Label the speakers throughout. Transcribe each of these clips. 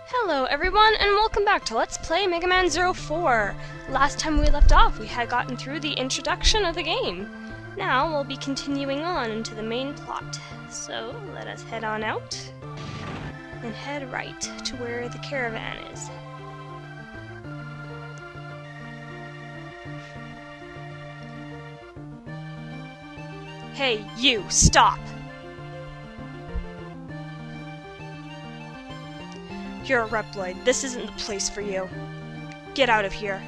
Speaker 1: Hello everyone, and welcome back to Let's Play Megaman Zero 4. Last time we left off, we had gotten through the introduction of the game. Now we'll be continuing on into the main plot. So let us head on out and head right to where the caravan is. Hey, you, stop! You're a Reploid. This isn't the place for you. Get out of here.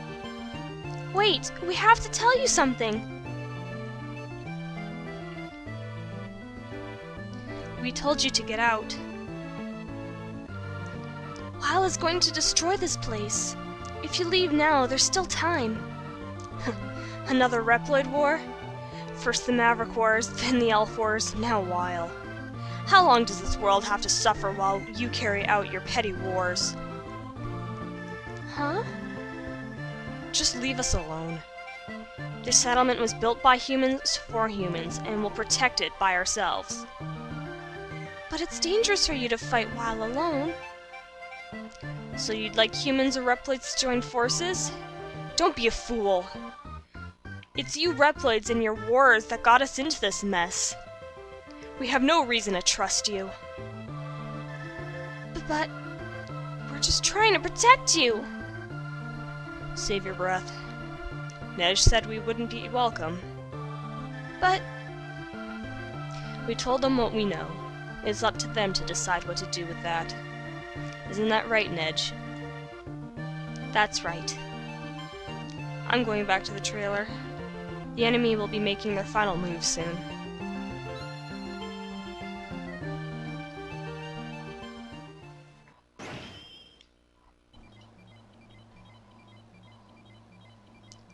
Speaker 1: Wait, we have to tell you something. We told you to get out. Lyle is going to destroy this place. If you leave now, there's still time. Another Reploid war? First the Maverick Wars, then the Elf Wars, now Lyle. How long does this world have to suffer while you carry out your petty wars? Huh? Just leave us alone. This settlement was built by humans for humans, and we'll protect it by ourselves. But it's dangerous for you to fight while alone. So you'd like humans or Reploids to join forces? Don't be a fool. It's you Reploids and your wars that got us into this mess. We have no reason to trust you. But we're just trying to protect you. Save your breath. Nej said we wouldn't be welcome. But we told them what we know. It's up to them to decide what to do with that. Isn't that right, Nej? That's right. I'm going back to the trailer. The enemy will be making their final move soon.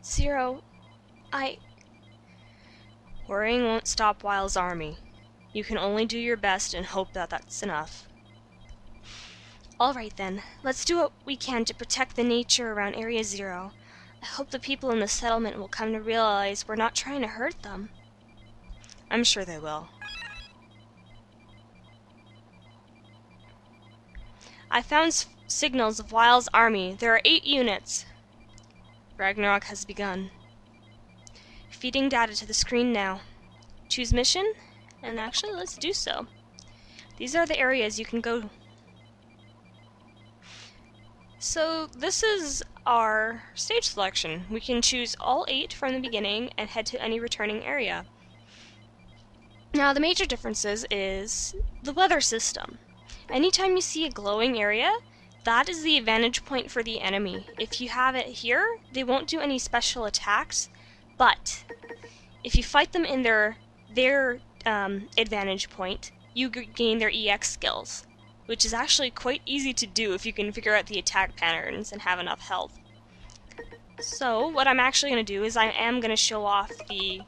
Speaker 1: Zero, Worrying won't stop Lyle's army. You can only do your best and hope that that's enough. Alright then, let's do what we can to protect the nature around Area Zero. I hope the people in the settlement will come to realize we're not trying to hurt them. I'm sure they will. I found signals of Lyle's army. There are 8 units. Ragnarok has begun. Feeding data to the screen now. Choose mission, and actually let's do so. These are the areas you can go. So this is our stage selection. We can choose all 8 from the beginning and head to any returning area. Now the major differences is the weather system. Anytime you see a glowing area, that is the advantage point for the enemy. If you have it here, they won't do any special attacks, but if you fight them in their advantage point, you gain their EX skills, which is actually quite easy to do if you can figure out the attack patterns and have enough health. So what I'm actually going to do is I am going to show off the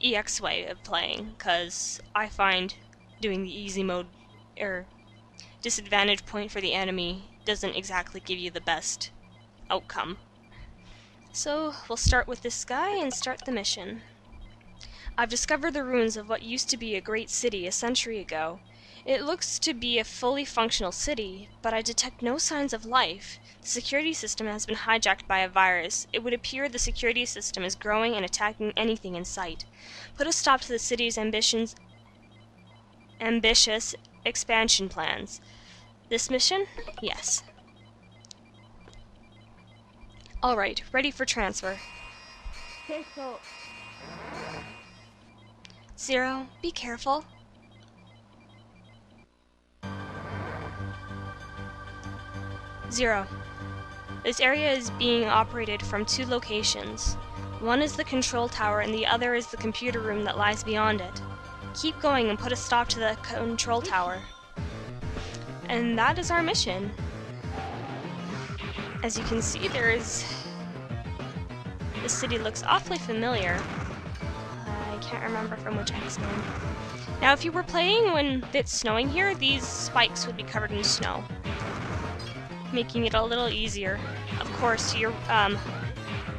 Speaker 1: EX way of playing, because I find doing the easy mode or disadvantage point for the enemy doesn't exactly give you the best outcome. So we'll start with this guy and start the mission. I've discovered the ruins of what used to be a great city a century ago. It looks to be a fully functional city, but I detect no signs of life. The security system has been hijacked by a virus. It would appear the security system is growing and attacking anything in sight. Put a stop to the city's ambitious expansion plans. This mission? Yes. Alright, ready for transfer. Zero, be careful. Zero. This area is being operated from 2 locations. One is the control tower and the other is the computer room that lies beyond it. Keep going and put a stop to the control tower. And that is our mission. As you can see, this city looks awfully familiar. I can't remember from which X-Men. Now, if you were playing when it's snowing here, these spikes would be covered in snow, making it a little easier. Of course, your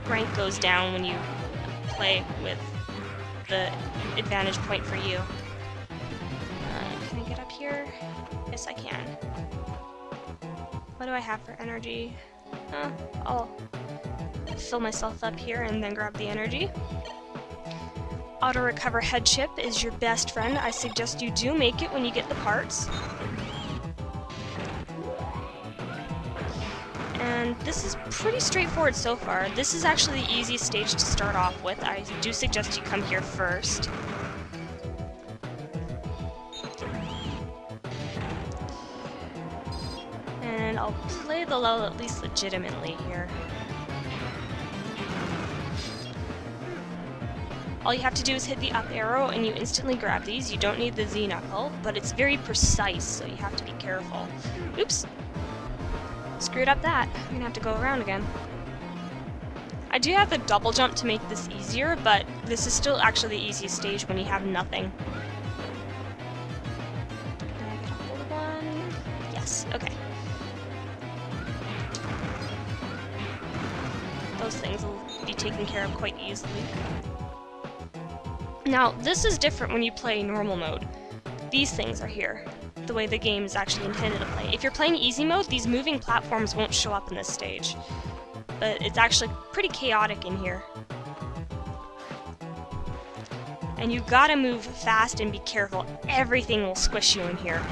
Speaker 1: rank goes down when you play with the advantage point for you. Can I get up here? Yes, I can. What do I have for energy? I'll fill myself up here and then grab the energy. Auto recover head chip is your best friend. I suggest you do make it when you get the parts. And this is pretty straightforward so far. This is actually the easiest stage to start off with. I do suggest you come here first. And I'll play the level at least legitimately here. All you have to do is hit the up arrow and you instantly grab these. You don't need the Z knuckle, but it's very precise, so you have to be careful. Oops! Screwed up that. I'm gonna have to go around again. I do have the double jump to make this easier, but this is still actually the easiest stage when you have nothing. Can I get a hold of one? Yes, okay. Those things will be taken care of quite easily. Now, this is different when you play normal mode. These things are here, the way the game is actually intended to play. If you're playing easy mode, these moving platforms won't show up in this stage. But it's actually pretty chaotic in here. And you gotta move fast and be careful. Everything will squish you in here.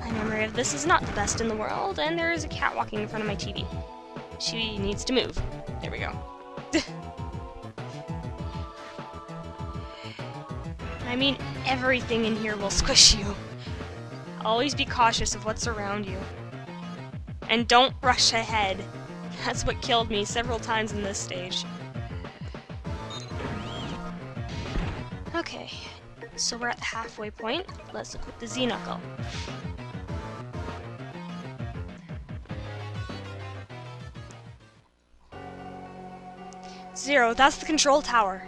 Speaker 1: My memory of this is not the best in the world, and there is a cat walking in front of my TV. She needs to move. There we go. I mean, everything in here will squish you. Always be cautious of what's around you. And don't rush ahead. That's what killed me several times in this stage. Okay, so we're at the halfway point. Let's equip the Z knuckle. Zero, that's the control tower.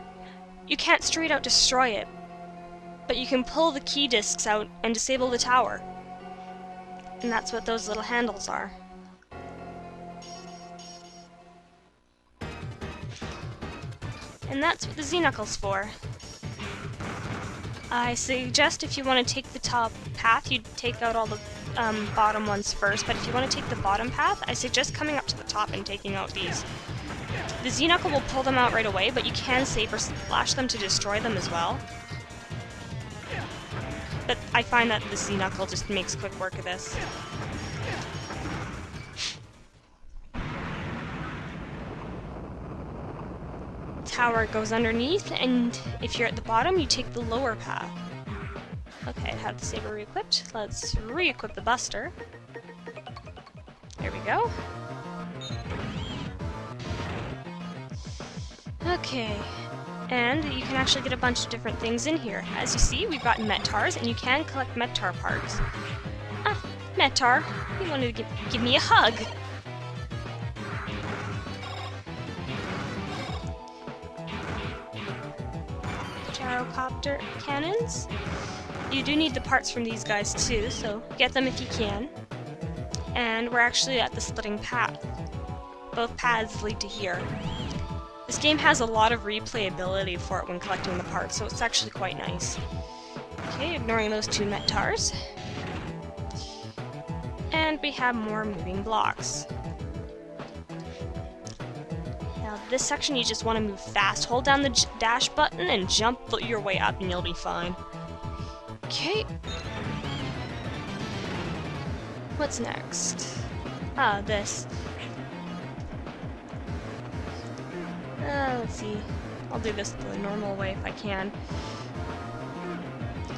Speaker 1: You can't straight out destroy it, but you can pull the key discs out and disable the tower. And that's what those little handles are. And that's what the Z-Knuckle's for. I suggest if you want to take the top path, you take out all the bottom ones first, but if you want to take the bottom path, I suggest coming up to the top and taking out these. The Z-Knuckle will pull them out right away, but you can Saber Slash them to destroy them as well. But I find that the Z-Knuckle just makes quick work of this. Tower goes underneath, and if you're at the bottom, you take the lower path. Okay, I have the Saber re-equipped. Let's re-equip the Buster. There we go. Okay, and you can actually get a bunch of different things in here. As you see, we've got Metars, and you can collect Metar parts. Ah, Metar, you wanted to give me a hug. Gyrocopter cannons. You do need the parts from these guys too, so get them if you can. And we're actually at the splitting path. Both paths lead to here. This game has a lot of replayability for it when collecting the parts, so it's actually quite nice. Okay, ignoring those two Metars. And we have more moving blocks. Now this section you just want to move fast. Hold down the dash button and jump your way up and you'll be fine. Okay. What's next? Ah, this. Let's see. I'll do this the normal way if I can.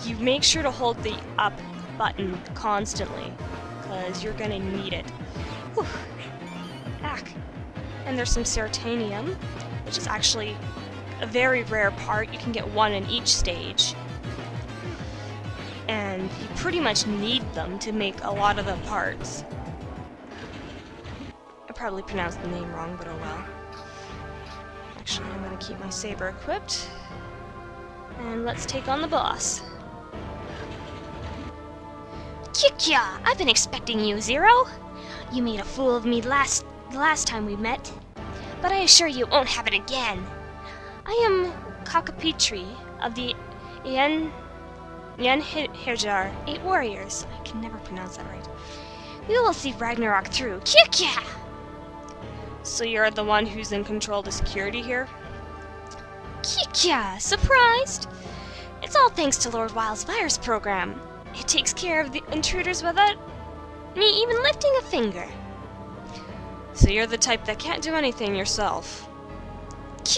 Speaker 1: You make sure to hold the up button constantly, because you're gonna need it. Whew. Ack. And there's some Ceratanium, which is actually a very rare part. You can get one in each stage. And you pretty much need them to make a lot of the parts. I probably pronounced the name wrong, but oh well. Actually, I'm going to keep my Saber equipped. And let's take on the boss.
Speaker 2: Kikya! I've been expecting you, Zero! You made a fool of me the last time we met. But I assure you it won't happen again. I am Kakapitri of the Yenhedjar 8 Warriors. I can never pronounce that right. We will see Ragnarok through. Kya!
Speaker 1: So you're the one who's in control of the security here?
Speaker 2: Kya! Surprised? It's all thanks to Lord Wile's virus program. It takes care of the intruders without me even lifting a finger.
Speaker 1: So you're the type that can't do anything yourself.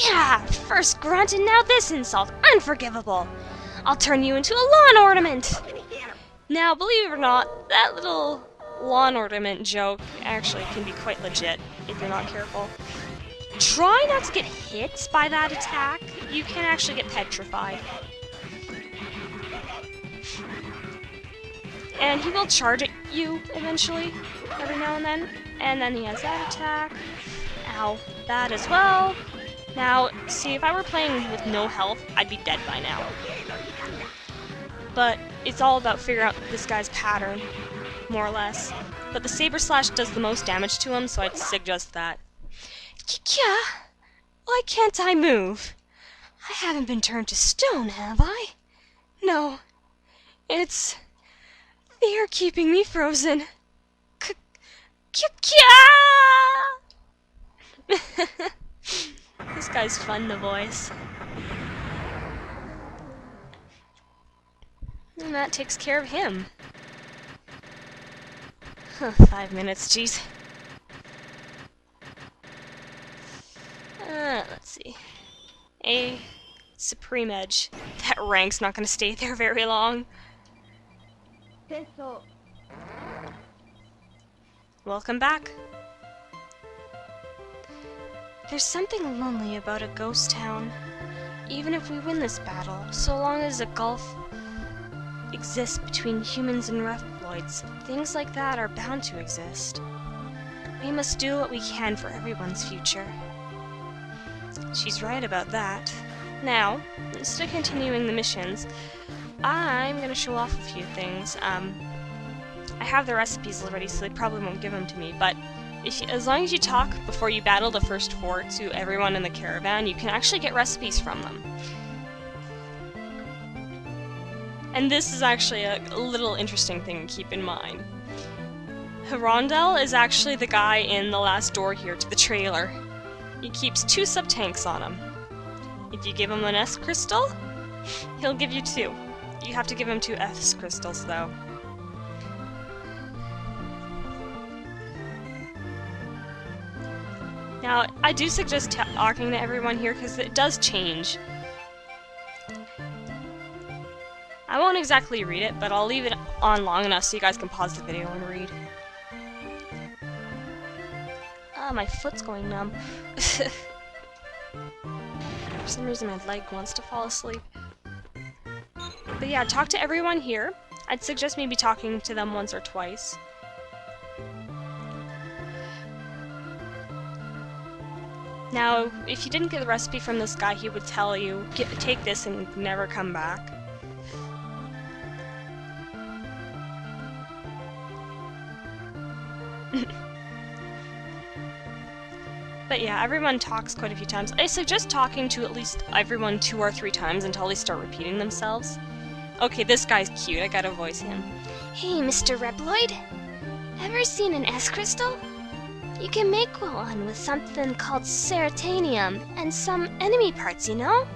Speaker 2: Yeah, first grunt and now this insult. Unforgivable. I'll turn you into a lawn ornament.
Speaker 1: Now, believe it or not, that little lawn ornament joke actually can be quite legit if you're not careful. Try not to get hit by that attack. You can actually get petrified. And he will charge at you eventually, every now and then. And then he has that attack. Ow, that as well. Now, see, if I were playing with no health, I'd be dead by now. But it's all about figuring out this guy's pattern, more or less. But the Saber Slash does the most damage to him, so I'd suggest that.
Speaker 2: Yeah, why can't I move? I haven't been turned to stone, have I? No, it's fear keeping me frozen.
Speaker 1: This guy's fun to voice. And that takes care of him. 5 minutes, jeez. Let's see. A Supreme Edge. That rank's not going to stay there very long. Welcome back. There's something lonely about a ghost town. Even if we win this battle, so long as a gulf exists between humans and Reploids, things like that are bound to exist. We must do what we can for everyone's future. She's right about that. Now, instead of continuing the missions, I'm gonna show off a few things. I have the recipes already, so they probably won't give them to me, but as long as you talk before you battle the first four to everyone in the caravan, you can actually get recipes from them. And this is actually a little interesting thing to keep in mind. Rondell is actually the guy in the last door here to the trailer. He keeps 2 sub-tanks on him. If you give him an S crystal, he'll give you 2. You have to give him 2 S crystals, though. Now, I do suggest talking to everyone here, because it does change. I won't exactly read it, but I'll leave it on long enough so you guys can pause the video and read. Ah, my foot's going numb. For some reason my leg wants to fall asleep. But yeah, talk to everyone here. I'd suggest maybe talking to them once or twice. Now, if you didn't get the recipe from this guy, he would tell you, take this and never come back. But yeah, everyone talks quite a few times. I suggest talking to at least everyone 2 or 3 times until they start repeating themselves. Okay, this guy's cute, I gotta voice him.
Speaker 2: Hey, Mr. Reploid. Ever seen an S crystal? You can make one with something called serotonin and some enemy parts, you know?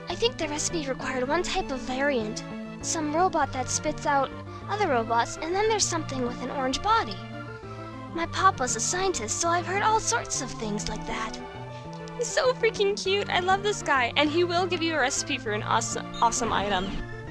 Speaker 2: I think the recipe required one type of variant. Some robot that spits out other robots, and then there's something with an orange body. My papa's a scientist, so I've heard all sorts of things like that.
Speaker 1: He's so freaking cute. I love this guy. And he will give you a recipe for an awesome item.